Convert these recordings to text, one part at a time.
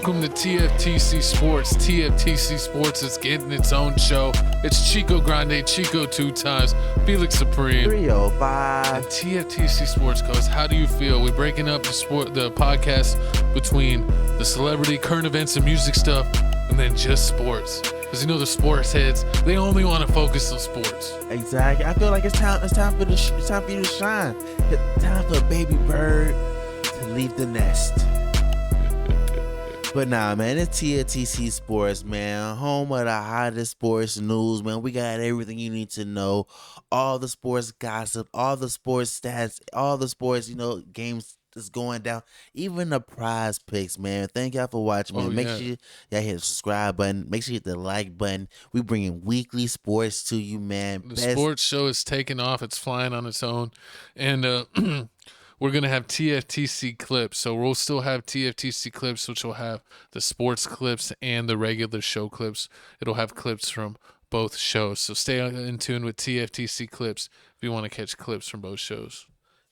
Welcome to TFTC Sports. TFTC Sports is getting its own show. It's Chico Grande, Chico 2 times, Felix Supreme, 305. and TFTC Sports Coast. How do you feel? We're breaking up the podcast between the celebrity, current events, and music stuff, and then just sports. Because you know the sports heads, they only want to focus on sports. Exactly. I feel like it's time for you to shine. It's time for a baby bird to leave the nest. But nah, man, it's TFTC Sports, man. Home of the hottest sports news, man. We got everything you need to know. All the sports gossip, all the sports stats, all the sports, games that's going down. Even the prize picks, man. Thank y'all for watching, man. Make sure y'all hit the subscribe button. Make sure you hit the like button. We bringing weekly sports to you, man. The sports show is taking off. It's flying on its own. And we're going to have TFTC clips. So we'll still have TFTC clips, which will have the sports clips and the regular show clips. It'll have clips from both shows. So stay in tune with TFTC clips if you want to catch clips from both shows.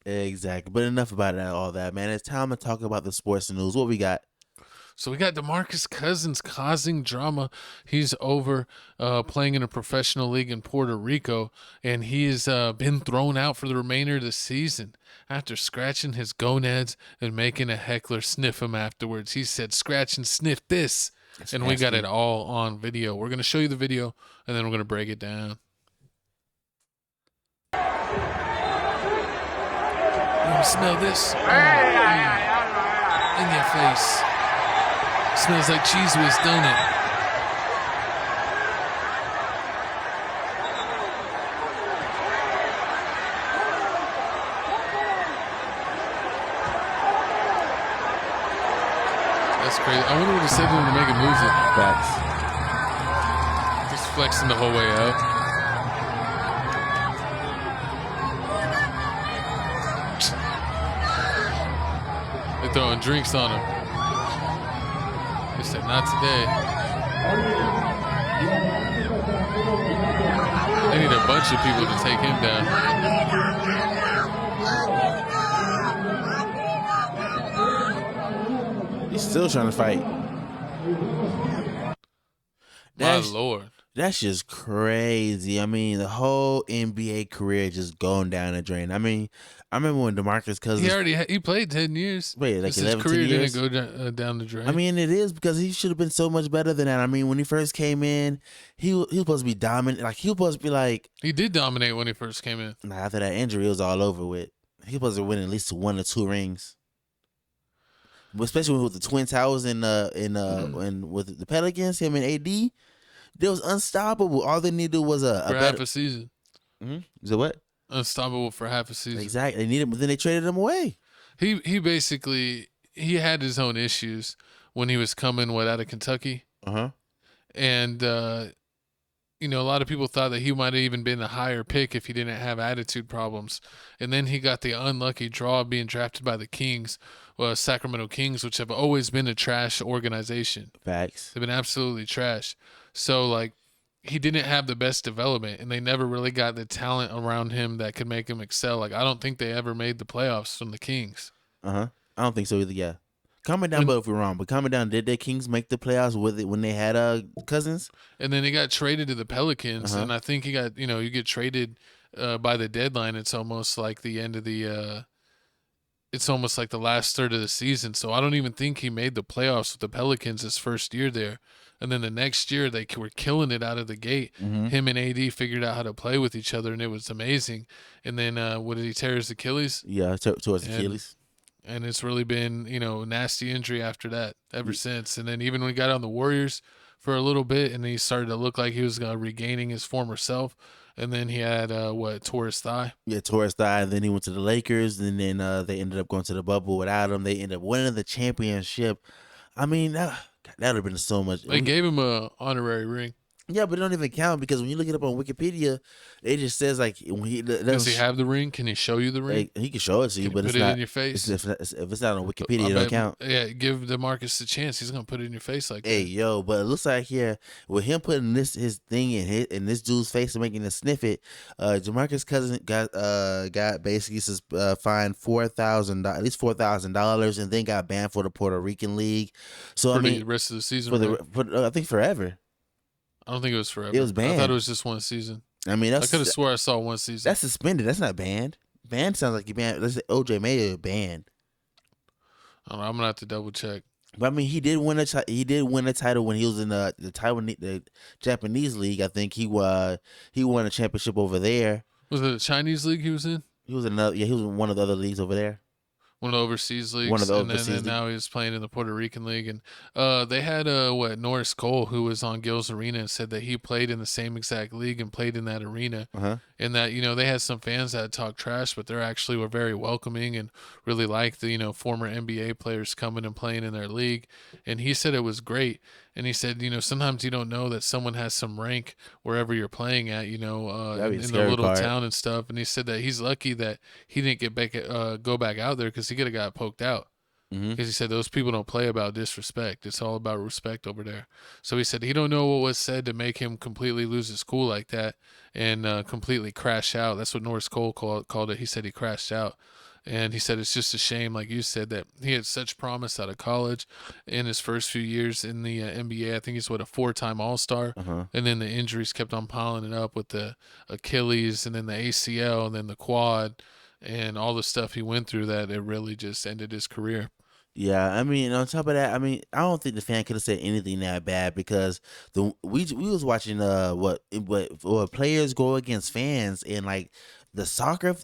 Exactly. But enough about all that, man. It's time to talk about the sports news. What we got? So we got DeMarcus Cousins causing drama. He's over playing in a professional league in Puerto Rico, and he has been thrown out for the remainder of the season after scratching his gonads and making a heckler sniff him afterwards. He said, "Scratch and sniff this." That's and we got it all on video. We're going to show you the video, and then we're going to break it down. You smell this? In your face. Smells like cheese whiz, don't it? That's crazy. I wonder what he said to him to make him lose it. Facts. Just flexing the whole way out. They're throwing drinks on him. They said, "Not today." They need a bunch of people to take him down. He's still trying to fight. My Lord. That's just crazy. I mean, the whole NBA career just going down the drain. I mean, I remember when DeMarcus Cousins... He played 10 years. Wait, like 11, his career 10 years? didn't go down the drain. I mean, it is because he should have been so much better than that. I mean, when he first came in, he was supposed to be dominant. Like, he was supposed to be like... He did dominate when he first came in. Nah, after that injury, it was all over with. He was supposed to win at least 1 or 2 rings. Especially with the Twin Towers and with the Pelicans, him and AD... They was unstoppable. All they needed was half a season. Mm-hmm. Is it what? Unstoppable for half a season. Exactly. They needed him, but then they traded him away. He basically had his own issues when he was coming out of Kentucky. And a lot of people thought that he might have even been a higher pick if he didn't have attitude problems. And then he got the unlucky draw of being drafted by the Kings, Sacramento Kings, which have always been a trash organization. Facts. They've been absolutely trash. So, like, he didn't have the best development, and they never really got the talent around him that could make him excel. Like, I don't think they ever made the playoffs from the Kings. I don't think so either, yeah. Comment down below if we're wrong, but comment down, did the Kings make the playoffs with it when they had Cousins? And then he got traded to the Pelicans, and I think he got, you get traded by the deadline. It's almost like the end of the it's almost like the last third of the season. So I don't even think he made the playoffs with the Pelicans his first year there. And then the next year, they were killing it out of the gate. Him and AD figured out how to play with each other, and it was amazing. And then, what did he tear his Achilles? Yeah, towards Achilles. And it's really been, nasty injury after that ever since. And then even when he got on the Warriors for a little bit, and he started to look like he was regaining his former self. And then he had, tore his thigh? Yeah, tore his thigh. And then he went to the Lakers, and then they ended up going to the bubble without him. They ended up winning the championship. I mean, that would have been so much. They gave him a honorary ring. Yeah, but it don't even count because when you look it up on Wikipedia, it just says like when Does he have the ring? Can he show you the ring? he can show it to you, Can he but put it's it in not. your face? If it's not on Wikipedia, I it don't bet. count. Yeah, give DeMarcus a chance. He's gonna put it in your face like Hey that. yo, but it looks like here with him putting his thing in this dude's face and making a sniff it, Jamarcus Cousins got basically fined at least $4,000, and then got banned for the Puerto Rican League. So For I mean, the rest of the season, for right? I think forever. I don't think it was It forever. was I thought it banned. was just one season. I mean, I could have swore I saw one season. that's suspended. That's not banned. Banned sounds like you banned. Let's say OJ Mayo banned. I don't know, I'm gonna have to double check. But I mean, he did win a title when he was in the Japanese league. I think he won a championship over there. Was it the Chinese league he was in? He was he was in one of the other leagues over there. One of the overseas leagues, One of the and overseas then now he's playing in the Puerto Rican league. And they had Norris Cole, who was on Gil's Arena, and said that he played in the same exact league and played in that arena. And that they had some fans that talk trash, but they actually were very welcoming and really liked the former NBA players coming and playing in their league. And he said it was great. And he said, sometimes you don't know that someone has some rank wherever you're playing at, in the little town and stuff. And he said that he's lucky that he didn't go back out there because he could have got poked out. Because he said those people don't play about disrespect. It's all about respect over there. So he said he don't know what was said to make him completely lose his cool like that and completely crash out. That's what Norris Cole called it. He said he crashed out. And he said it's just a shame, like you said, that he had such promise out of college in his first few years in the NBA. I think he's a 4-time All-Star. And then the injuries kept on piling it up with the Achilles and then the ACL and then the quad and all the stuff he went through that it really just ended his career. Yeah, I mean, on top of that, I mean, I don't think the fan could have said anything that bad because we was watching what players go against fans and like the soccer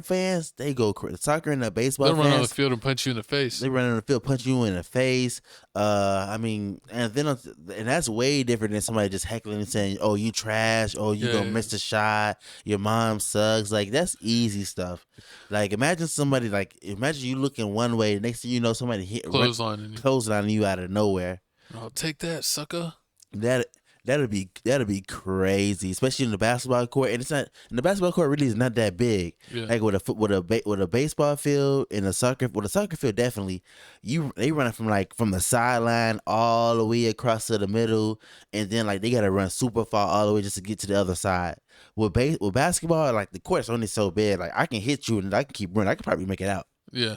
fans they go the soccer and the baseball. They'll run on the field and punch you in the face. They run on the field, punch you in the face. I mean, and that's way different than somebody just heckling and saying, "Oh, you trash. Oh, you gonna miss the shot. Your mom sucks." Like that's easy stuff. Like imagine you looking one way, next thing you know, somebody clotheslining you out of nowhere. I'll take that, sucker. That'd be crazy, especially in the basketball court. And the basketball court really is not that big. Yeah. Like with a baseball field and a soccer field, definitely they run from the sideline all the way across to the middle, and then like they gotta run super far all the way just to get to the other side. With basketball, like the court's only so big, like I can hit you and I can keep running. I can probably make it out. Yeah.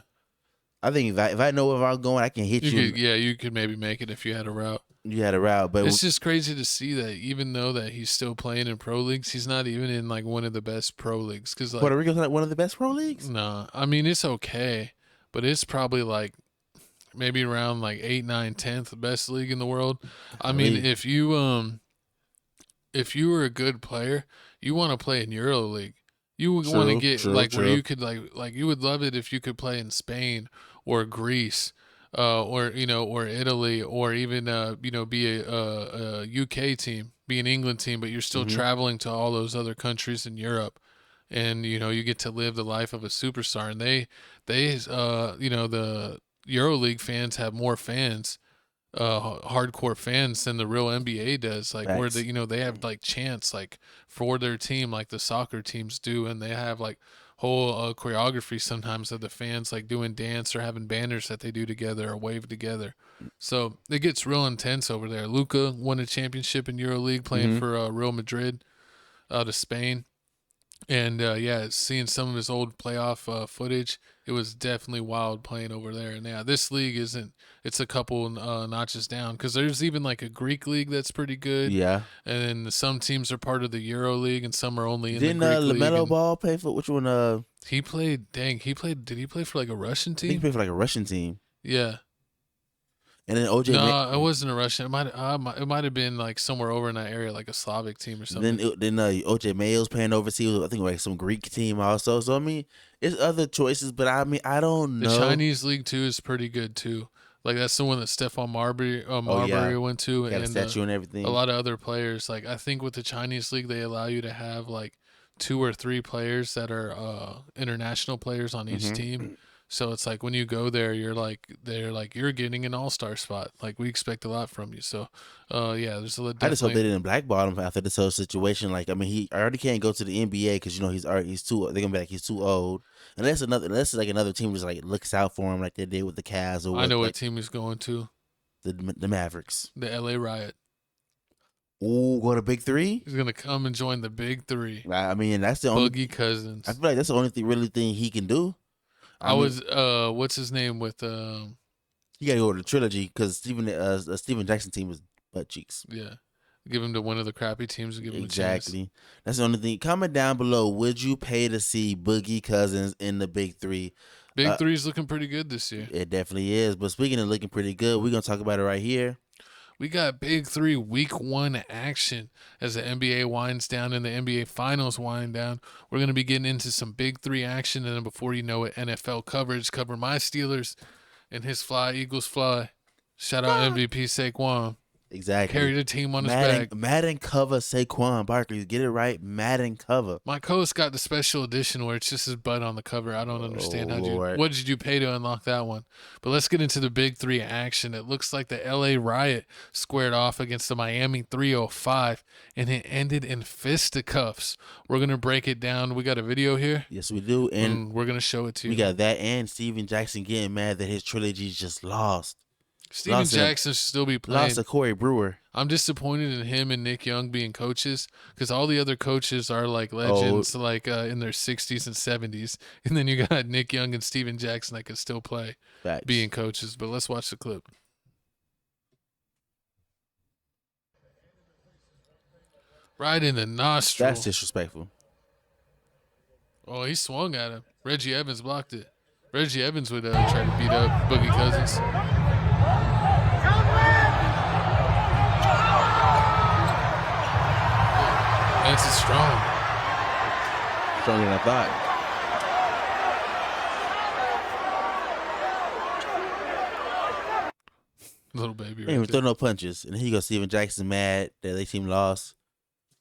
I think if I know where I'm going, I can hit you. You could maybe make it if you had a route. You had a route, but it's just crazy to see that even though that he's still playing in pro leagues, he's not even in like one of the best pro leagues. Because like, Puerto Rico's not one of the best pro leagues. No, I mean it's okay, but it's probably like maybe around like 8, 9, 10th best league in the world. I mean, if you were a good player, you want to play in Euro League. You would want to get where you could like you would love it if you could play in Spain or Greece. Or Italy, or even be a UK team, be an England team, but you're still traveling to all those other countries in Europe, and you get to live the life of a superstar. And they the EuroLeague fans have more fans, hardcore fans than the real NBA does. Like where they have like chants like for their team, like the soccer teams do, and they have like whole choreography sometimes of the fans like doing dance or having banners that they do together or wave together. So it gets real intense over there. Luka won a championship in EuroLeague playing for Real Madrid out of Spain. And seeing some of his old playoff footage, it was definitely wild playing over there. And yeah, this league it's a couple notches down because there's even like a Greek league that's pretty good. Yeah. And then some teams are part of the Euro League and some are only in Didn't the Greek league. LaMelo Ball play for which one? He played. Did he play for like a Russian team? I think he played for like a Russian team. Yeah. And then OJ. No, it wasn't a Russian. It might have been like somewhere over in that area, like a Slavic team or something. Then OJ Mayo's playing overseas. I think like some Greek team also. So I mean, it's other choices, but I mean, I don't know. The Chinese league too is pretty good too. Like that's the one that Stephon Marbury went to, got a statue and everything. A lot of other players. Like I think with the Chinese league, they allow you to have like 2 or 3 players that are international players on each team. So it's like when you go there, they're like you're getting an all-star spot. Like we expect a lot from you. So, yeah, there's I just hope they definitely. didn't blackball him after this whole situation. Like, I mean, he already can't go to the NBA because he's too. They're gonna be like he's too old. Unless like another team just like looks out for him like they did with the Cavs or I with know what like team he's going to. the Mavericks. The LA Riot. Ooh, go to Big Three. He's gonna come and join the Big Three. I mean, that's the only. Boogie I Cousins. feel like that's the only thing he can do. I mean, was what's his name with you gotta go to the trilogy because Steven Jackson team was butt cheeks. yeah. Give him to one of the crappy teams and give him a chance. Exactly. That's the only thing. Comment down below. Would you pay to see Boogie Cousins in the Big Three? Big Three's looking pretty good this year. It definitely is. But speaking of looking pretty good, we're gonna talk about it right here. We got Big Three Week 1 action as the NBA winds down and the NBA Finals wind down. We're going to be getting into some Big Three action, and then before you know it, NFL coverage. Cover my Steelers and his fly, Eagles fly. Shout out MVP Saquon. Exactly. Carry the team on his back. Madden cover Saquon Barkley. Get it right. Madden cover. My co-host got the special edition where it's just his butt on the cover. I don't understand what did you pay to unlock that one? But let's get into the Big Three action. It looks like the LA Riot squared off against the Miami 305, and it ended in fisticuffs. We're gonna break it down. We got a video here. Yes, we do, and we're gonna show it to you. We got that, and Steven Jackson getting mad that his trilogy just lost. Steven Jackson should still be playing. Lost to Corey Brewer. I'm disappointed in him and Nick Young being coaches because all the other coaches are like legends, like in their 60s and 70s. And then you got Nick Young and Steven Jackson that can still play being coaches. But let's watch the clip. Right in the nostril. That's disrespectful. Oh, he swung at him. Reggie Evans blocked it. Reggie Evans would try to beat up Boogie Cousins. Lance is strong. Stronger than I thought. Little baby. Right, throw no punches. And here you go, Steven Jackson mad that they team lost.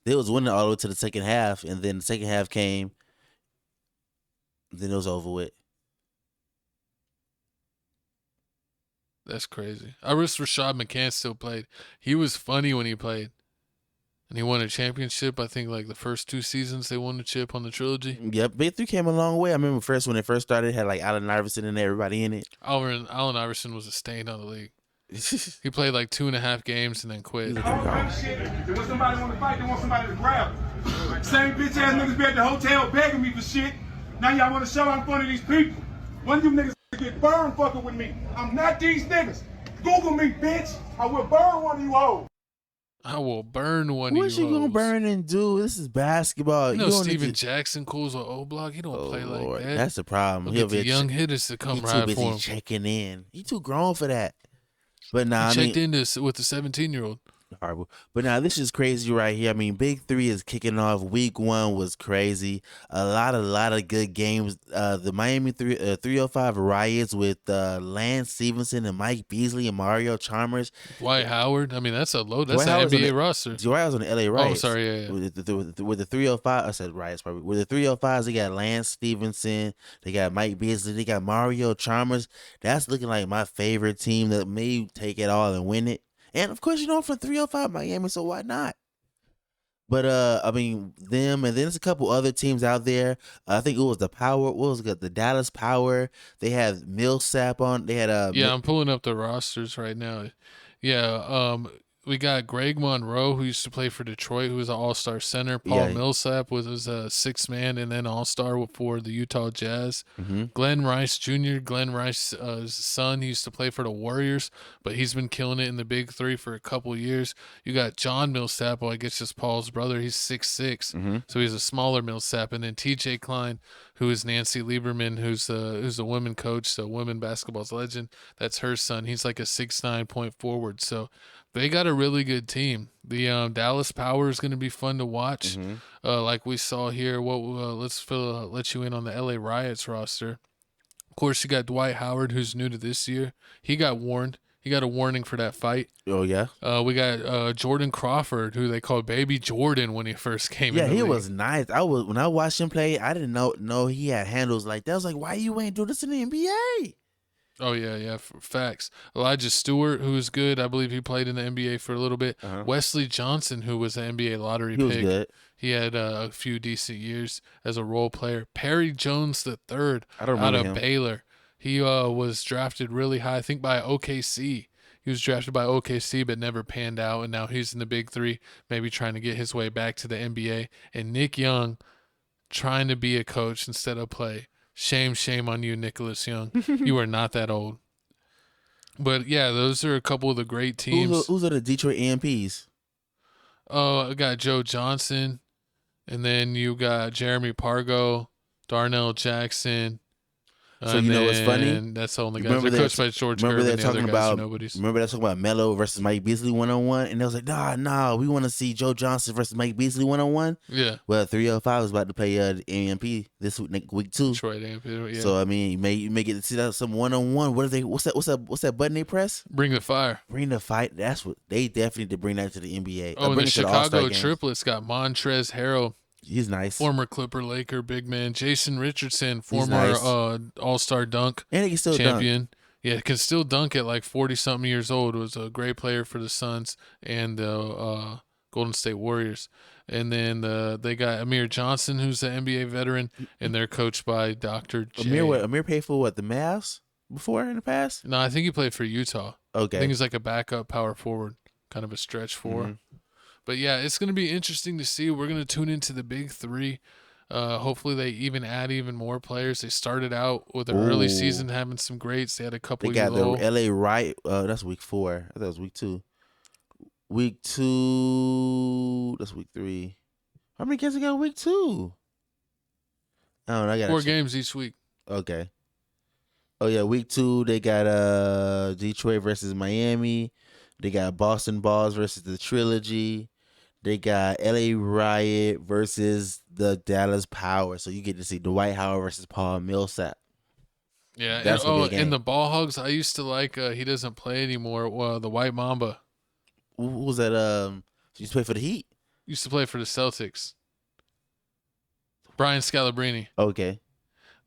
They was winning all the way to the second half, and then the second half came. Then it was over with. That's crazy. I wish Rashad McCants still played. He was funny when he played. And he won a championship. I think like the first 2 seasons they won the chip on the trilogy. Yep, Big Three came a long way. I remember when it first started, it had like Allen Iverson and everybody in it. Allen Iverson was a stain on the league. He played like 2.5 games and then quit. They want somebody want to fight, they want somebody to grab. Same bitch ass niggas be at the hotel begging me for shit. Now y'all want to show out in front of these people. One of you niggas get burned fucking with me. I'm not these niggas. Google me, bitch. I will burn one of you hoes. I will burn one of you. What you gonna burn and do? This is basketball. You know Steven Jackson calls with O-Block. He don't play like that. That's the problem. He'll get the young hitters to come right for him. He too busy checking in. He too grown for that. But nah, he checked in with the 17-year-old. Horrible. But now this is crazy right here. I mean, Big Three is kicking off. Week 1 was crazy. A lot of good games. The Miami 305 Riots with Lance Stevenson and Mike Beasley and Mario Chalmers. Dwight Howard. I mean, that's an NBA roster. Dwight was on the LA Riots. Oh, sorry, yeah. With the 305, I said Riots probably. With the 305s, they got Lance Stevenson. They got Mike Beasley. They got Mario Chalmers. That's looking like my favorite team that may take it all and win it. And of course, I'm from 305 Miami, so why not? But I mean, them, and then there's a couple other teams out there. I think it was the Power. What was it? The Dallas Power. They had Millsap on. They had I'm pulling up the rosters right now. Yeah, we got Greg Monroe, who used to play for Detroit, who was an all-star center. Paul Millsap was a 6th man and then all-star for the Utah Jazz. Mm-hmm. Glenn Rice Jr., Glenn Rice's son, he used to play for the Warriors, but he's been killing it in the Big Three for a couple years. You got John Millsap, I guess just Paul's brother. He's 6'6", so he's a smaller Millsap. And then TJ Klein, who is Nancy Lieberman, who's a women coach, so women basketball's legend. That's her son. He's like a 6'9" point forward. So they got a really good team. The Dallas Power is going to be fun to watch. Like we saw here. Let's let you in on the LA Riots roster. Of course, you got Dwight Howard, who's new to this year. He got warned. He got a warning for that fight. Oh yeah. We got Jordan Crawford, who they called Baby Jordan when he first came in. Yeah, the he league. was nice. When I watched him play, I didn't know he had handles like that. I was like, why you ain't do this in the NBA? Oh yeah, facts. Elijah Stewart, who was good, I believe he played in the NBA for a little bit. Wesley Johnson, who was an NBA lottery He was pick, good. he had a few decent years as a role player. Perry Jones III, I don't out remember of him. Baylor, he was drafted really high, I think by OKC. He was drafted by OKC, but never panned out, and now he's in the Big Three, maybe trying to get his way back to the NBA. And Nick Young, trying to be a coach instead of play. Shame on you, Nicholas Young. You are not that old. But yeah, those are a couple of the great teams. Who's are the Detroit AMPs? Oh, I got Joe Johnson, and then you got Jeremy Pargo, Darnell Jackson. So you know what's funny? That's the only guys. They're coached by George Gervin. Remember The other guys are nobodies. Remember they're talking about Melo versus Mike Beasley 1-on-1, and they was like, nah, we want to see Joe Johnson versus Mike Beasley 1-on-1. Yeah. Well, 305 is about to play the AMP this week 2. Detroit AMP. Yeah. So I mean, you may get to see that some 1-on-1. What's that button they press? Bring the fire. Bring the fight. That's what they definitely need to bring that to the NBA. Oh, and bring the it to All-Star Chicago games. triplets got Montrezl Harrell. He's nice. Former Clipper, Laker, big man. Jason Richardson, former nice. All-Star dunk And he can still champion. dunk. Yeah, can still dunk at like 40-something years old. Was a great player for the Suns and the Golden State Warriors. And then they got Amir Johnson, who's an NBA veteran, and they're coached by Dr. J. Amir played for what, the Mavs before in the past? No, I think he played for Utah. Okay. I think he's like a backup power forward, kind of a stretch four. Mm-hmm. But yeah, it's going to be interesting to see. We're going to tune into the Big Three. Hopefully they even add even more players. They started out with an early season having some greats. They had a couple. They got the LA Riot. That's week 4. I thought it was week 2. Week 2. That's week 3. How many games they got week 2? I don't know. I got 4 games each week. Okay. Oh yeah, week 2 they got Detroit versus Miami. They got Boston Balls versus the Trilogy. They got LA Riot versus the Dallas Power. So you get to see Dwight Howard versus Paul Millsap. Yeah. That's and the Ball Hogs, I used to like. He doesn't play anymore. The White Mamba Who was that? He used to play for the Heat. used to play for the Celtics. Brian Scalabrine. Okay.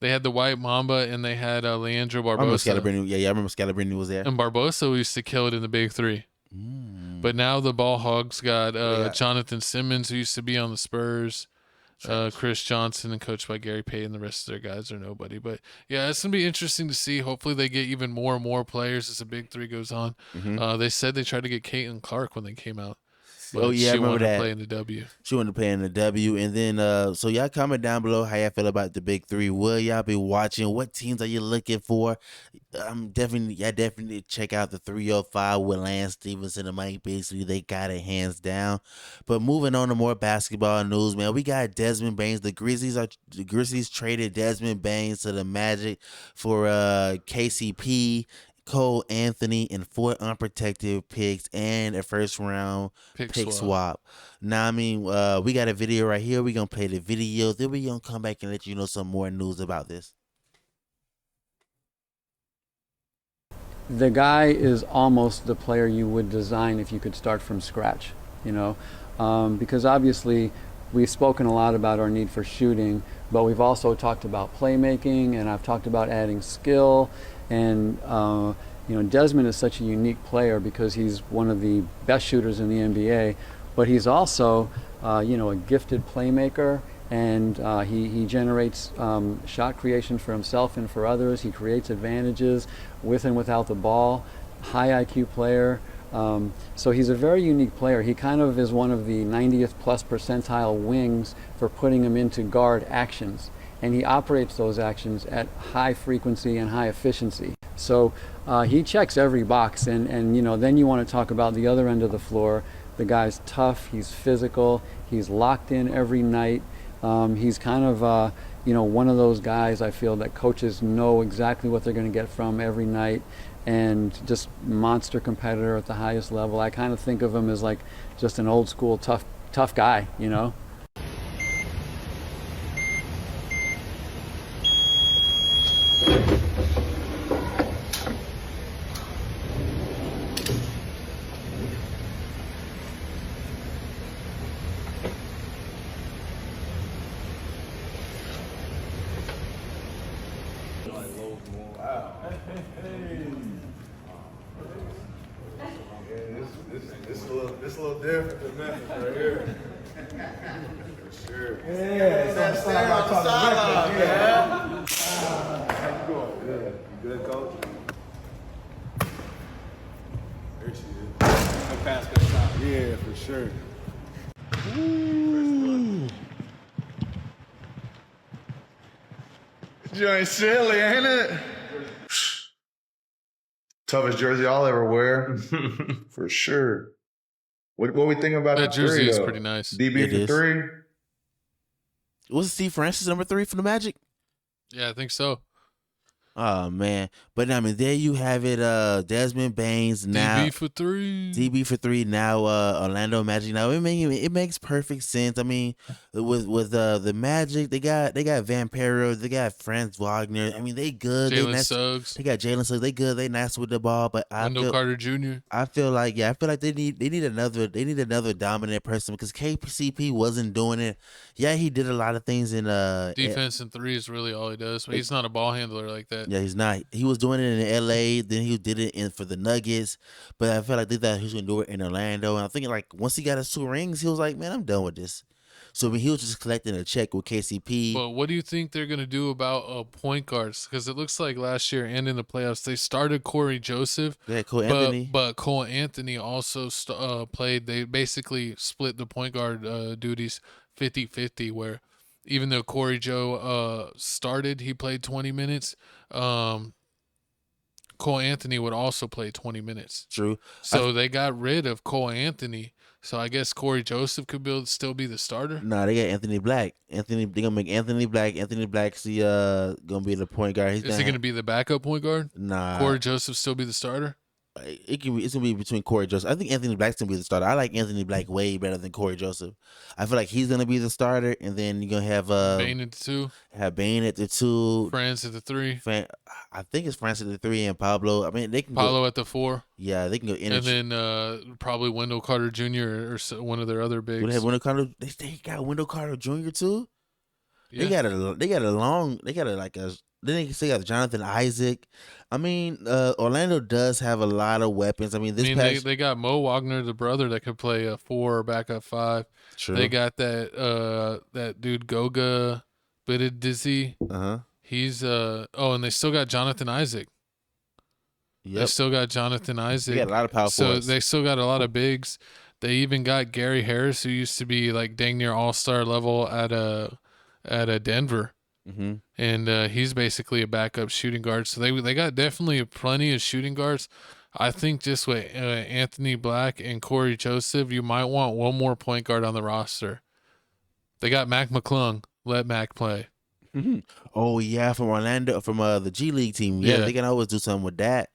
They had the White Mamba and they had Leandro I remember Barbosa. Scalabrine. Yeah, I remember Scalabrine was there. And Barbosa used to kill it in the Big Three. But now the Ball Hogs got Jonathan Simmons, who used to be on the Spurs, Chris Johnson, and coached by Gary Payton. The rest of their guys are nobody. But yeah, it's going to be interesting to see. Hopefully they get even more and more players as the Big Three goes on. They said they tried to get Caitlin Clark when they came out. But yeah, I she remember wanted that. to play in the W. She wanted to play in the W. And then, so y'all comment down below how y'all feel about the Big Three. Will y'all be watching? What teams are you looking for? Definitely check out the 305 with Lance Stevenson and Mike Beasley. They got it hands down. But moving on to more basketball news, man, we got Desmond Baines. The Grizzlies traded Desmond Baines to the Magic for KCP, Cole Anthony, and 4 unprotected picks and a first round pick swap. Now, I mean, we got a video right here. We're going to play the video. Then we're going to come back and let you know some more news about this. The guy is almost the player you would design if you could start from scratch, you know, because obviously we've spoken a lot about our need for shooting, but we've also talked about playmaking, and I've talked about adding skill. And you know, Desmond is such a unique player because he's one of the best shooters in the NBA, but he's also you know, a gifted playmaker, and he generates shot creation for himself and for others. He creates advantages with and without the ball. High IQ player. So he's a very unique player. He kind of is one of the 90th plus percentile wings for putting him into guard actions. And he operates those actions at high frequency and high efficiency. So he checks every box. And you know, then you want to talk about the other end of the floor. The guy's tough, he's physical, he's locked in every night. He's kind of, you know, one of those guys I feel that coaches know exactly what they're going to get from every night, and just monster competitor at the highest level. I kind of think of him as like just an old school tough guy, you know. Wow. Hey. This a little different than Memphis right here. For sure. Yeah, it's that stand on the sideline, man. How you going? Good. You good, coach? There she is. Good pass, good shot. Yeah, for sure. Ooh. Joint silly, ain't it? Toughest jersey I'll ever wear, for sure. What we think about that jersey three, is though? pretty nice. DB It for is. 3. Was Steve Francis number 3 for the Magic? Yeah, I think so. Oh man, but I mean, there you have it. Desmond Baines now. DB for 3. DB for 3 now. Orlando Magic now. It makes perfect sense. I mean, with the Magic, they got Van Perro, they got Franz Wagner. I mean, they good. Jalen Suggs. They got Jalen Suggs. They good. They nice with the ball. But Wendell Carter Jr. I feel like they need another dominant person because KCP wasn't doing it. Yeah, he did a lot of things in Defense and 3 is really all he does, but he's not a ball handler like that. Yeah, he's not. He was doing it in LA, then he did it for the Nuggets. But I felt like they thought he was gonna do it in Orlando. And I'm thinking like once he got his 2 rings, he was like, man, I'm done with this. So I mean, he was just collecting a check with KCP. But what do you think they're gonna do about point guards? Because it looks like last year and in the playoffs they started Corey Joseph. Yeah, Cole Anthony. But Cole Anthony also played. They basically split the point guard duties 50-50, where even though Corey Joe started, he played 20 minutes. Cole Anthony would also play 20 minutes. True. So they got rid of Cole Anthony. So I guess Corey Joseph could still be the starter. Nah, they got Anthony Black. They gonna make Anthony Black. Anthony Black's gonna be the point guard. Is he gonna be the backup point guard? Nah. Corey Joseph still be the starter? It's gonna be between Corey Joseph. I think Anthony Black's gonna be the starter. I like Anthony Black way better than Corey Joseph. I feel like he's gonna be the starter, and then you're gonna have Bane at the 2. Have Bane at the 2. Franz at the 3. I think it's Francis at the 3 and Pablo. I mean, they can Paulo go, at the 4. Yeah, they can go in. And then probably Wendell Carter Jr. or one of their other bigs. They have Wendell Carter. They got Wendell Carter Jr. too. Yeah. They got Then they say got Jonathan Isaac. I mean, Orlando does have a lot of weapons. I mean, they got Mo Wagner, the brother, that could play a 4 or backup 5. True. They got that dude Goga Bitadizzi. He's and they still got Jonathan Isaac. Yep. They still got Jonathan Isaac. They got a lot of power forwards. So they still got a lot of bigs. They even got Gary Harris, who used to be like dang near all-star level at Denver. Mm-hmm. And he's basically a backup shooting guard. So they got definitely plenty of shooting guards. I think just with Anthony Black and Corey Joseph, you might want one more point guard on the roster. They got Mac McClung. Let Mac play. Mm-hmm. Oh yeah, from Orlando, from the G League team. Yeah, they can always do something with that.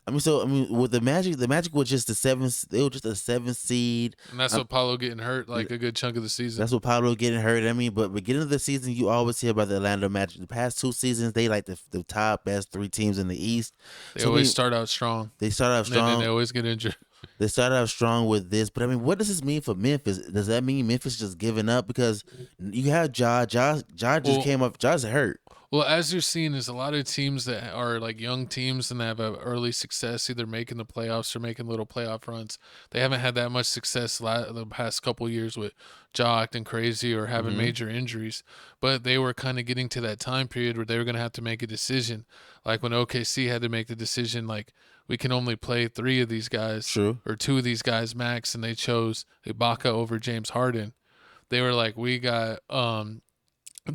With the Magic was just the 7th. They were just a 7th seed, and that's what Paulo getting hurt like a good chunk of the season. That's what Paulo getting hurt. I mean, but beginning of the season, you always hear about the Orlando Magic. The past 2 seasons, they like the top best 3 teams in the East. They always start out strong. They start out strong, and then they always get injured. They started out strong with this, but I mean, what does this mean for Memphis? Does that mean Memphis just giving up because you have Ja just came up. Ja's hurt. Well, as you're seeing, there's a lot of teams that are like young teams and they have a early success, either making the playoffs or making little playoff runs. They haven't had that much success the past couple of years with Ja acting crazy or having major injuries. But they were kind of getting to that time period where they were going to have to make a decision. Like when OKC had to make the decision, like we can only play 3 of these guys. True. Or 2 of these guys max, and they chose Ibaka over James Harden. They were like, we got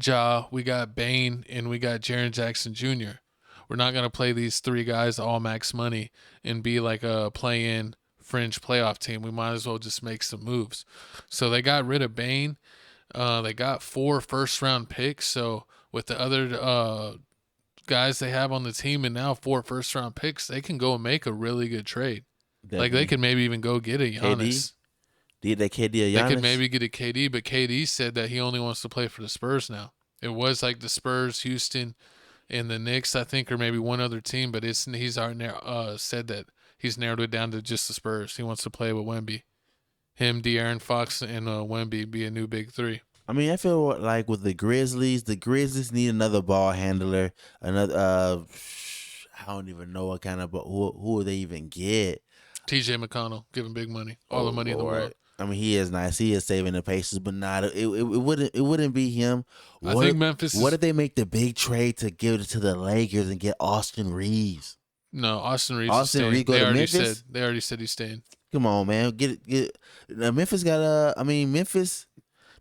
Ja, we got Bane, and we got Jaren Jackson Jr. We're not going to play these 3 guys all max money and be like a play-in fringe playoff team. We might as well just make some moves. So they got rid of Bane. They got 4 first-round picks. So with the other guys they have on the team and now 4 first-round picks, they can go and make a really good trade. Definitely. Like they could maybe even go get a Giannis. Did that KD a Giannis? They could maybe get a KD, but KD said that he only wants to play for the Spurs now. It was like the Spurs, Houston, and the Knicks, I think, or maybe one other team, but he's already said that he's narrowed it down to just the Spurs. He wants to play with Wemby. Him, De'Aaron Fox, and Wemby be a new big 3. I mean, I feel like with the Grizzlies need another ball handler. I don't even know what kind of, but who would they even get? TJ McConnell, give him big money, all the money in the Lord. world. I mean, he is nice. He is saving the Pacers, but not it wouldn't be him. I think Memphis. What if they make the big trade to give it to the Lakers and get Austin Reeves? No, Austin Reeves. Austin Reeves go to Memphis? They already said he's staying. Come on, man, get. Memphis got Memphis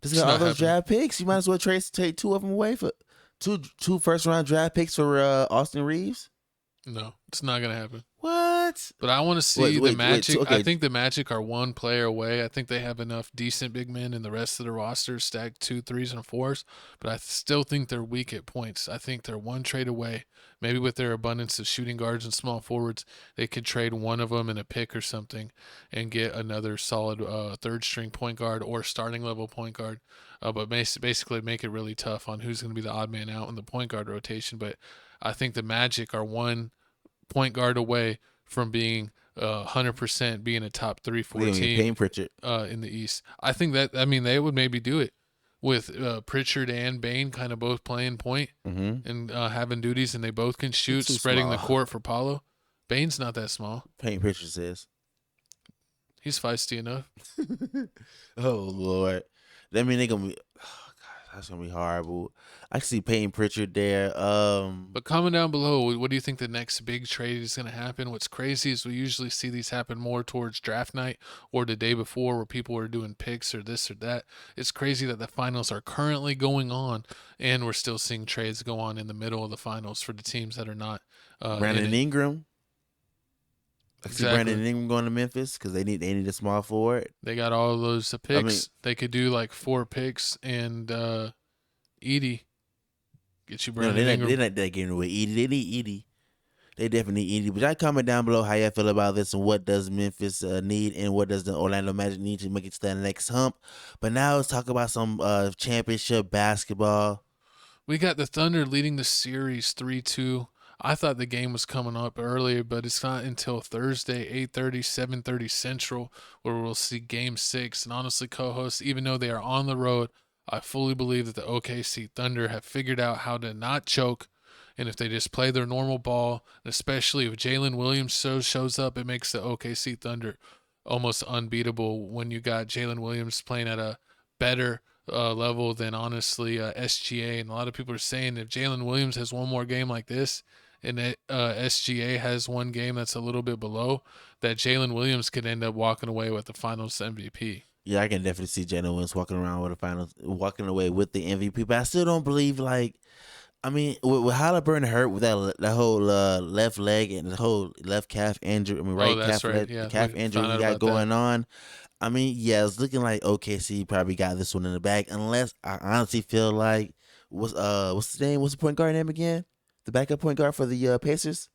just got all those draft picks. You might as well take 2 of them away for two first round draft picks for Austin Reeves. No, it's not gonna happen. What? But I want to see the Magic. Okay. I think the Magic are 1 player away. I think they have enough decent big men in the rest of the roster, stacked 2, 3s, and 4s. But I still think they're weak at points. I think they're 1 trade away. Maybe with their abundance of shooting guards and small forwards, they could trade one of them in a pick or something and get another solid 3rd-string point guard or starting level point guard. But basically make it really tough on who's going to be the odd man out in the point guard rotation. But I think the Magic are 1 point guard away from being 100% being a top 3-4 team in the East. I think that, I mean, they would maybe do it with Pritchard and Bane kind of both playing point and having duties, and they both can shoot, spreading the court for Paulo. Bane's not that small. Payne Pritchard says. He's feisty enough. Oh, Lord. That mean they're going to be... Oh, God, that's going to be horrible. I see Payne Pritchard there. But comment down below, what do you think the next big trade is going to happen? What's crazy is we usually see these happen more towards draft night or the day before where people are doing picks or this or that. It's crazy that the finals are currently going on and we're still seeing trades go on in the middle of the finals for the teams that are not. Brandon Ingram. I see Brandon Ingram going to Memphis because they need a small forward. They got all of those picks. I mean, they could do like 4 picks and Edie. Get you Brandon Ingram. They're not that getting away Edie. They need Edie. They definitely need Edie. But y'all comment down below how y'all feel about this and what does Memphis need and what does the Orlando Magic need to make it to that next hump. But now let's talk about some championship basketball. We got the Thunder leading the series 3-2. I thought the game was coming up earlier, but it's not until Thursday, 8:30, 7:30 Central, where we'll see Game 6. And honestly, co-hosts, even though they are on the road, I fully believe that the OKC Thunder have figured out how to not choke. And if they just play their normal ball, and especially if Jalen Williams shows up, it makes the OKC Thunder almost unbeatable when you got Jalen Williams playing at a better level than, honestly, SGA. And a lot of people are saying if Jalen Williams has one more game like this, and SGA has one game that's a little bit below, that Jalen Williams could end up walking away with the Finals MVP. Yeah, I can definitely see Jalen Williams walking away with the MVP. But I still don't believe, like, I mean, with Halliburton hurt with that whole left leg and the whole left calf injury, calf injury he got going on. I mean, yeah, it's looking like OKC probably got this one in the bag. Unless I honestly feel like what's his name? What's the point guard name again? The backup point guard for the Pacers?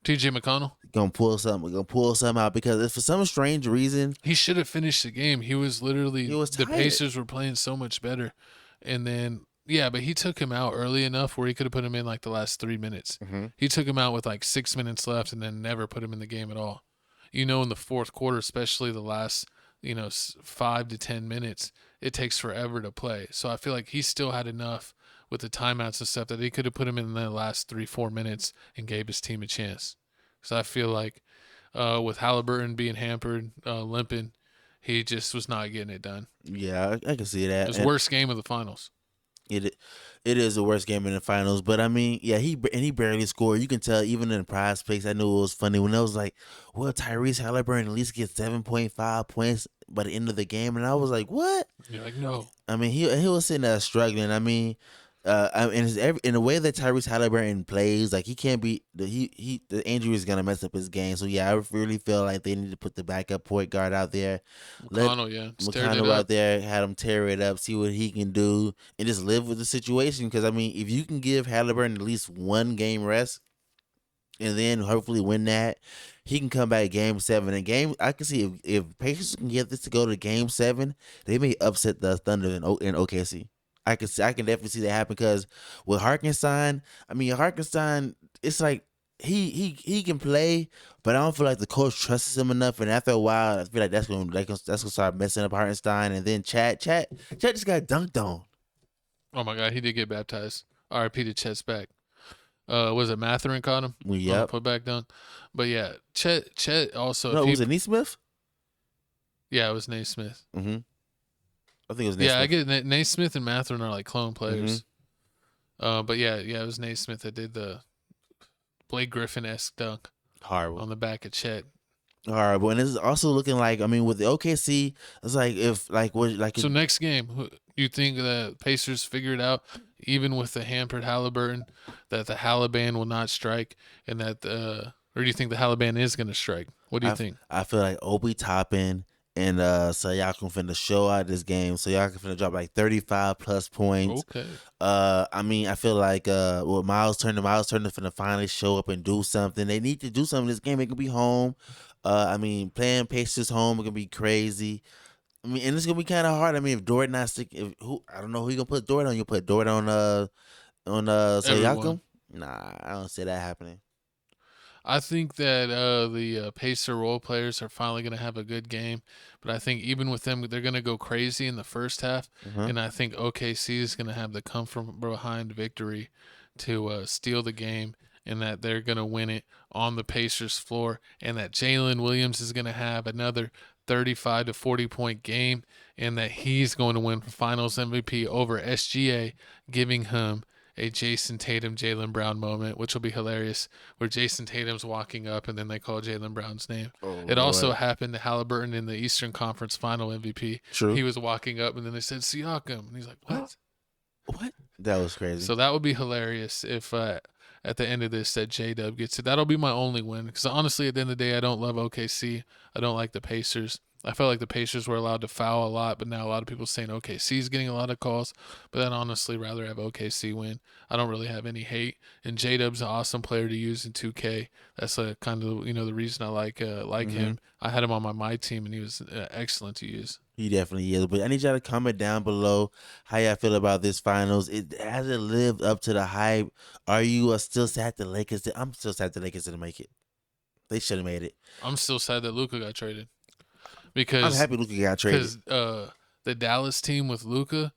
TJ McConnell. Gonna pull something out because if for some strange reason he should have finished the game. He was literally the Pacers were playing so much better, and then but he took him out early enough where he could have put him in like the last 3 minutes. He took him out with like 6 minutes left and then never put him in the game at all. In the fourth quarter, especially the last 5 to 10 minutes, it takes forever to play. So I feel like he still had enough with the timeouts and stuff that he could have put him in the last 3-4 minutes and gave his team a chance. So I feel like with Halliburton being hampered, limping, he just was not getting it done. Yeah, I can see that. It was the worst game of the finals. It is the worst game in the finals, but I mean, yeah, he barely scored. You can tell even in the prize picks. I knew it was funny when I was like, "Well, Tyrese Halliburton at least gets 7.5 points by the end of the game," and I was like, "What?" You're like, no. I mean, he was sitting there struggling. I mean, in the way that Tyrese Halliburton plays, like he can't be the injury is gonna mess up his game. So yeah, I really feel like they need to put the backup point guard out there. McConnell out there, had him tear it up, see what he can do, and just live with the situation. Because I mean, if you can give Halliburton at least 1 game rest, and then hopefully win that, he can come back Game 7. And I can see if Pacers can get this to go to Game 7, they may upset the Thunder in OKC. I can definitely see that happen because with Hartenstein, it's like he can play, but I don't feel like the coach trusts him enough. And after a while, I feel like that's gonna start messing up Hartenstein. And then Chat just got dunked on. Oh my God, he did get baptized. R.I.P. to Chet's back. Was it Matherin caught him? Yep. Put back down. But yeah, Chet also. No, was it Neesmith? Yeah, it was Naismith. Mm-hmm. I think it was Naismith. Yeah, I get Naismith and Matherin are like clone players. But yeah, it was Naismith that did the Blake Griffin-esque dunk. Horrible. On the back of Chet. Horrible. And it's also looking like, I mean, with the OKC, it's like if like what like. So next game, you think the Pacers figure it out, even with the hampered Halliburton, that the Halliburton will not strike, and that or do you think the Halliburton is going to strike? What do you think? I feel like Obi Toppin and Siakam finna show out this game. So y'all can finna drop like 35 plus points. Okay. I mean, I feel like Miles Turner finna finally show up and do something. They need to do something this game. It could be home. I mean, playing Pacers home, it can be crazy. I mean, and it's gonna be kind of hard. I mean, if Dort not stick, I don't know who you gonna put Dort on. You put Dort on Siakam? Nah, I don't see that happening. I think that the Pacer role players are finally going to have a good game, but I think even with them, they're going to go crazy in the first half, and I think OKC is going to have the come from behind victory to steal the game, and that they're going to win it on the Pacers floor, and that Jalen Williams is going to have another 35 to 40 point game, and that he's going to win Finals MVP over SGA, giving him a Jason Tatum, Jaylen Brown moment, which will be hilarious, where Jason Tatum's walking up and then they call Jaylen Brown's name. It also happened to Halliburton in the Eastern Conference Final MVP. True. He was walking up and then they said Siakam, and he's like, what? What? That was crazy. So that would be hilarious if at the end of this that J-Dub gets it. That'll be my only win, because honestly, at the end of the day, I don't love OKC. I don't like the Pacers. I felt like the Pacers were allowed to foul a lot, but now a lot of people saying OKC is getting a lot of calls. But I'd honestly rather have OKC win. I don't really have any hate. And J-Dub's an awesome player to use in 2K. That's kind of the reason I like him. I had him on my team, and he was excellent to use. He definitely is. But I need y'all to comment down below how y'all feel about this finals. Has it lived up to the hype? Are you still sad the Lakers? I'm still sad the Lakers didn't make it. They should have made it. I'm still sad that Luka got traded. Because I'm happy Luka got traded. Because the Dallas team with Luka,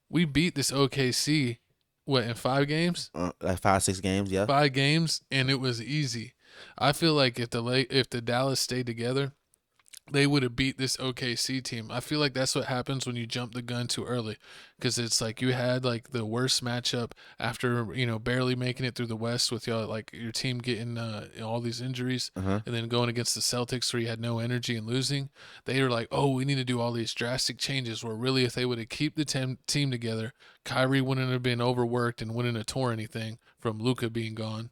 we beat this OKC, in 5 games? Like 5-6 games, yeah. 5 games, and it was easy. I feel like if the Dallas stayed together, they would have beat this OKC team. I feel like that's what happens when you jump the gun too early, because it's like you had like the worst matchup after barely making it through the West with your team getting all these injuries, and then going against the Celtics where you had no energy and losing. They were like, oh, we need to do all these drastic changes, where really if they would have kept the team together, Kyrie wouldn't have been overworked and wouldn't have tore anything from Luka being gone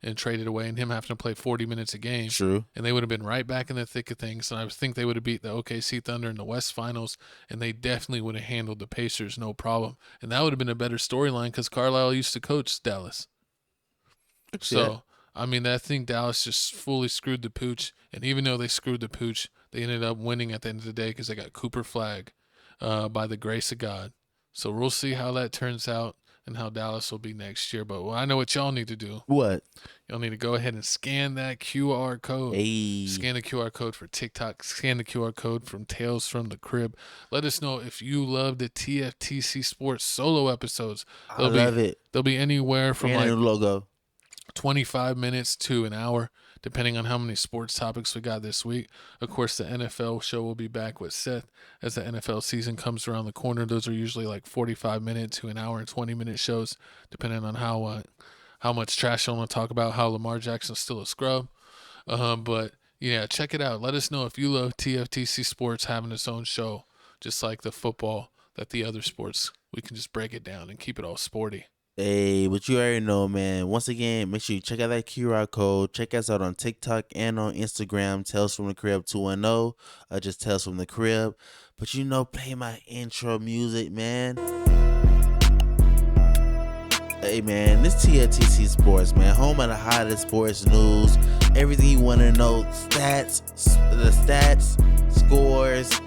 and traded away, and him having to play 40 minutes a game. True. And they would have been right back in the thick of things. And I think they would have beat the OKC Thunder in the West Finals, and they definitely would have handled the Pacers no problem. And that would have been a better storyline, because Carlisle used to coach Dallas. So, I mean, I think Dallas just fully screwed the pooch. And even though they screwed the pooch, they ended up winning at the end of the day, because they got Cooper Flag by the grace of God. So we'll see how that turns out and how Dallas will be next year. But I know what y'all need to do. What? Y'all need to go ahead and scan that QR code. Hey. Scan the QR code for TikTok. Scan the QR code from Tales from the Crib. Let us know if you love the TFTC Sports solo episodes. I love it. They'll be anywhere from and a logo. 25 minutes to an hour, depending on how many sports topics we got this week. Of course, the NFL show will be back with Seth as the NFL season comes around the corner. Those are usually like 45-minute to an hour and 20-minute shows, depending on how much trash I want to talk about, how Lamar Jackson's still a scrub. But, yeah, check it out. Let us know if you love TFTC Sports having its own show, just like the football, that the other sports, we can just break it down and keep it all sporty. Hey, but you already know, man. Once again, make sure you check out that QR code. Check us out on TikTok and on Instagram, Tales from the Crib 210, just Tales from the Crib. But play my intro music, man. Hey, man, this TFTC Sports, man. Home of the hottest sports news. Everything you want to know. Stats, scores,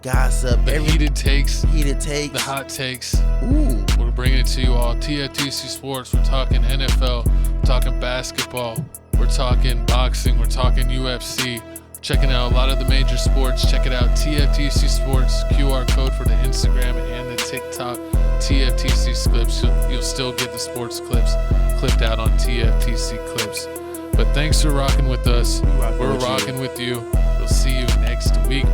gossip. The heated takes. The hot takes. Ooh. We're bringing it to you all. TFTC Sports. We're talking NFL. We're talking basketball. We're talking boxing. We're talking UFC. We're checking out a lot of the major sports. Check it out. TFTC Sports. QR code for the Instagram and the TikTok. TFTC clips, you'll still get the sports clips clipped out on TFTC clips. But thanks for rocking with us. We're rocking with you. We'll see you next week.